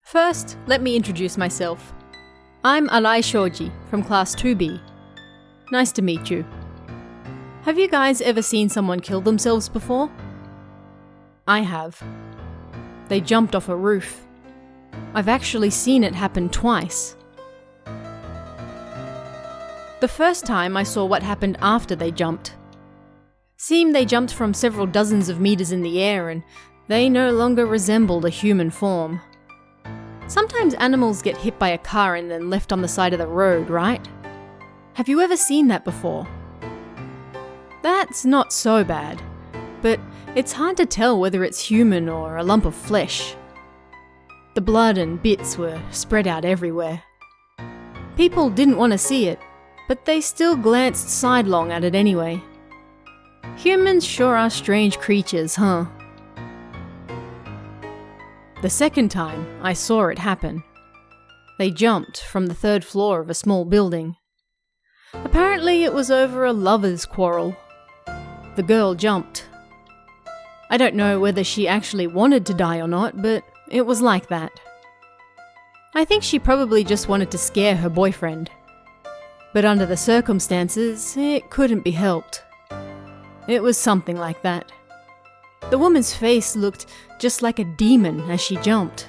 First, let me introduce myself. I'm Arai Shoji from Class 2B. Nice to meet you. Have you guys ever seen someone kill themselves before? I have. They jumped off a roof. I've actually seen it happen twice. The first time I saw what happened after they jumped. Seemed they jumped from several dozens of meters in the air and they no longer resembled a human form. Sometimes animals get hit by a car and then left on the side of the road, right? Have you ever seen that before? That's not so bad, but it's hard to tell whether it's human or a lump of flesh. The blood and bits were spread out everywhere. People didn't want to see it, but they still glanced sidelong at it anyway. Humans sure are strange creatures, huh? The second time I saw it happen. They jumped from the third floor of a small building. Apparently it was over a lover's quarrel. The girl jumped. I don't know whether she actually wanted to die or not, but it was like that. I think she probably just wanted to scare her boyfriend. But under the circumstances, it couldn't be helped. It was something like that. The woman's face looked just like a demon as she jumped.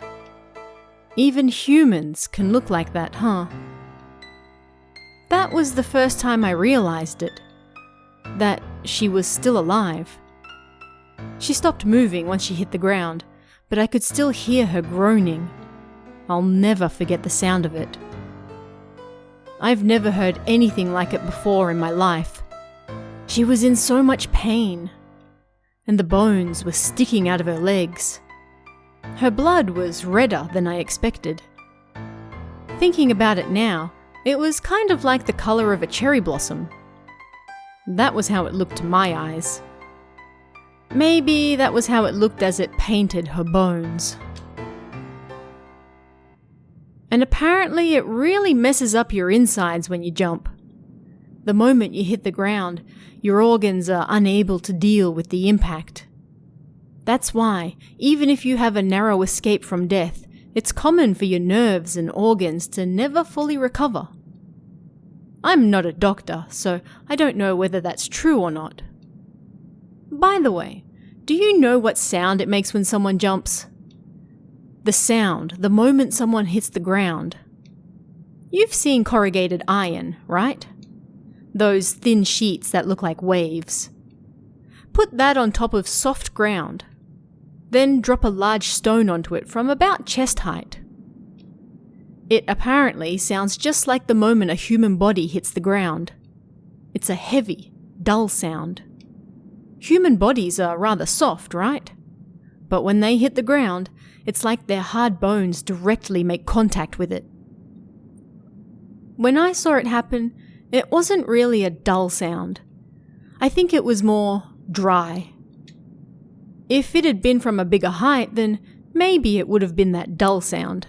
Even humans can look like that, huh? That was the first time I realized it. That she was still alive. She stopped moving once she hit the ground, but I could still hear her groaning. I'll never forget the sound of it. I've never heard anything like it before in my life. She was in so much pain, and the bones were sticking out of her legs. Her blood was redder than I expected. Thinking about it now, it was kind of like the color of a cherry blossom. That was how it looked to my eyes. Maybe that was how it looked as it painted her bones. And apparently it really messes up your insides when you jump. The moment you hit the ground, your organs are unable to deal with the impact. That's why, even if you have a narrow escape from death, it's common for your nerves and organs to never fully recover. I'm not a doctor, so I don't know whether that's true or not. By the way, do you know what sound it makes when someone jumps? The sound, the moment someone hits the ground. You've seen corrugated iron, right? Those thin sheets that look like waves. Put that on top of soft ground. Then drop a large stone onto it from about chest height. It apparently sounds just like the moment a human body hits the ground. It's a heavy, dull sound. Human bodies are rather soft, right? But when they hit the ground, it's like their hard bones directly make contact with it. When I saw it happen, it wasn't really a dull sound. I think it was more dry. If it had been from a bigger height, then maybe it would have been that dull sound.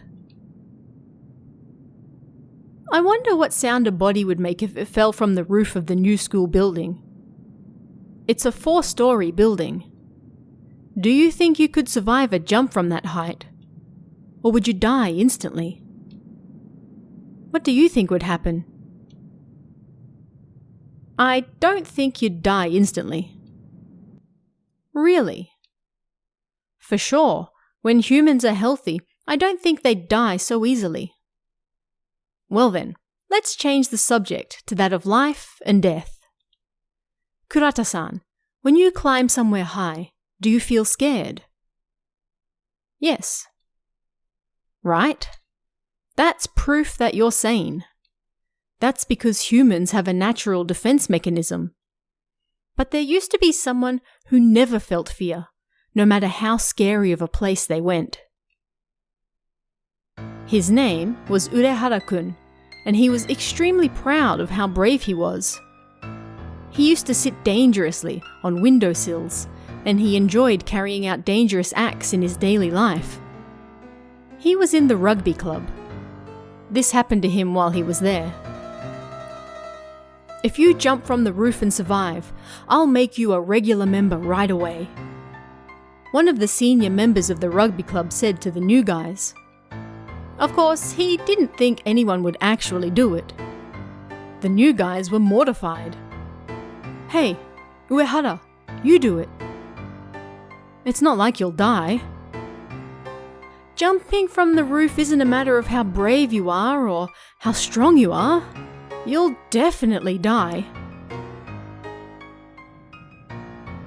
I wonder what sound a body would make if it fell from the roof of the new school building. It's a 4-story building. Do you think you could survive a jump from that height? Or would you die instantly? What do you think would happen? I don't think you'd die instantly. Really? For sure, when humans are healthy, I don't think they'd die so easily. Well then, let's change the subject to that of life and death. Kurata-san, when you climb somewhere high, do you feel scared? Yes. Right? That's proof that you're sane. That's because humans have a natural defense mechanism. But there used to be someone who never felt fear, no matter how scary of a place they went. His name was Uehara-kun, and he was extremely proud of how brave he was. He used to sit dangerously on windowsills, and he enjoyed carrying out dangerous acts in his daily life. He was in the rugby club. This happened to him while he was there. If you jump from the roof and survive, I'll make you a regular member right away. One of the senior members of the rugby club said to the new guys, Of course, he didn't think anyone would actually do it. The new guys were mortified. "Hey, Uehara, you do it. It's not like you'll die. Jumping from the roof isn't a matter of how brave you are or how strong you are. You'll definitely die."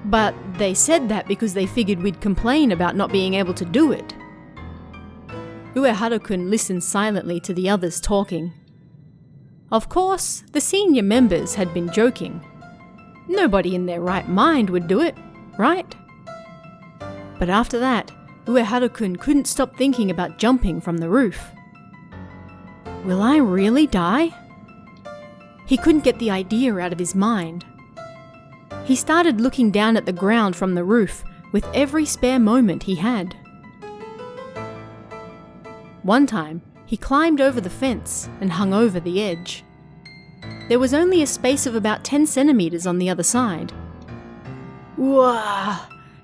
But they said that because they figured we'd complain about not being able to do it. Uehara-kun listened silently to the others talking. Of course, the senior members had been joking. Nobody in their right mind would do it, right? But after that, Uehara-kun couldn't stop thinking about jumping from the roof. Will I really die? He couldn't get the idea out of his mind. He started looking down at the ground from the roof with every spare moment he had. One time, he climbed over the fence and hung over the edge. There was only a space of about 10 centimeters on the other side. Wow,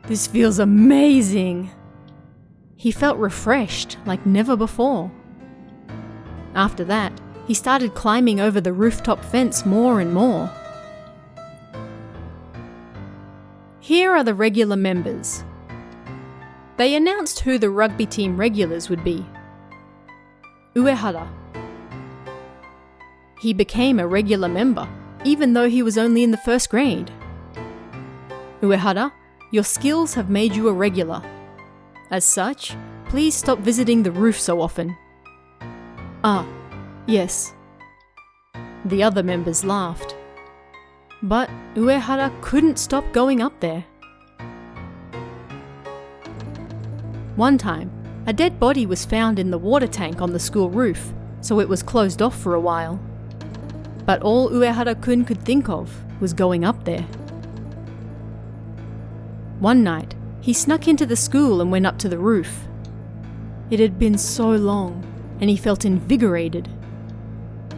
this feels amazing! He felt refreshed like never before. After that, he started climbing over the rooftop fence more and more. Here are the regular members. They announced who the rugby team regulars would be. Uehara. He became a regular member, even though he was only in the first grade. Uehara, your skills have made you a regular. As such, please stop visiting the roof so often. Ah, yes. The other members laughed. But Uehara couldn't stop going up there. One time, a dead body was found in the water tank on the school roof, so it was closed off for a while. But all Uehara-kun could think of was going up there. One night, he snuck into the school and went up to the roof. It had been so long, and he felt invigorated.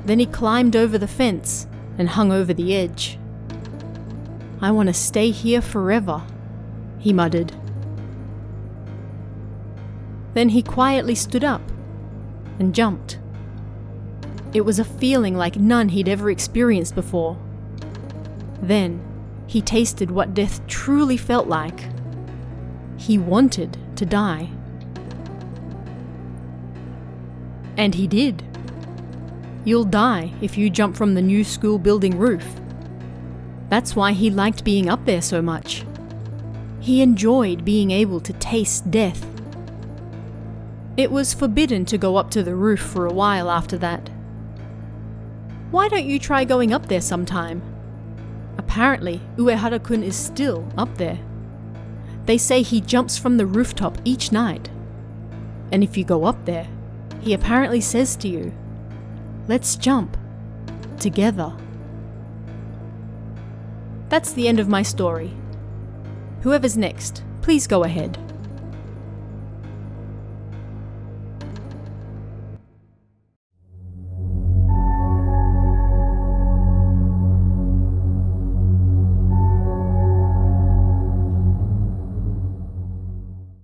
Then he climbed over the fence and hung over the edge. "I want to stay here forever," he muttered. Then he quietly stood up and jumped. It was a feeling like none he'd ever experienced before. Then he tasted what death truly felt like. He wanted to die. And he did. You'll die if you jump from the new school building roof. That's why he liked being up there so much. He enjoyed being able to taste death. It was forbidden to go up to the roof for a while after that. Why don't you try going up there sometime? Apparently, Uehara-kun is still up there. They say he jumps from the rooftop each night. And if you go up there, he apparently says to you, "Let's jump together." That's the end of my story. Whoever's next, please go ahead.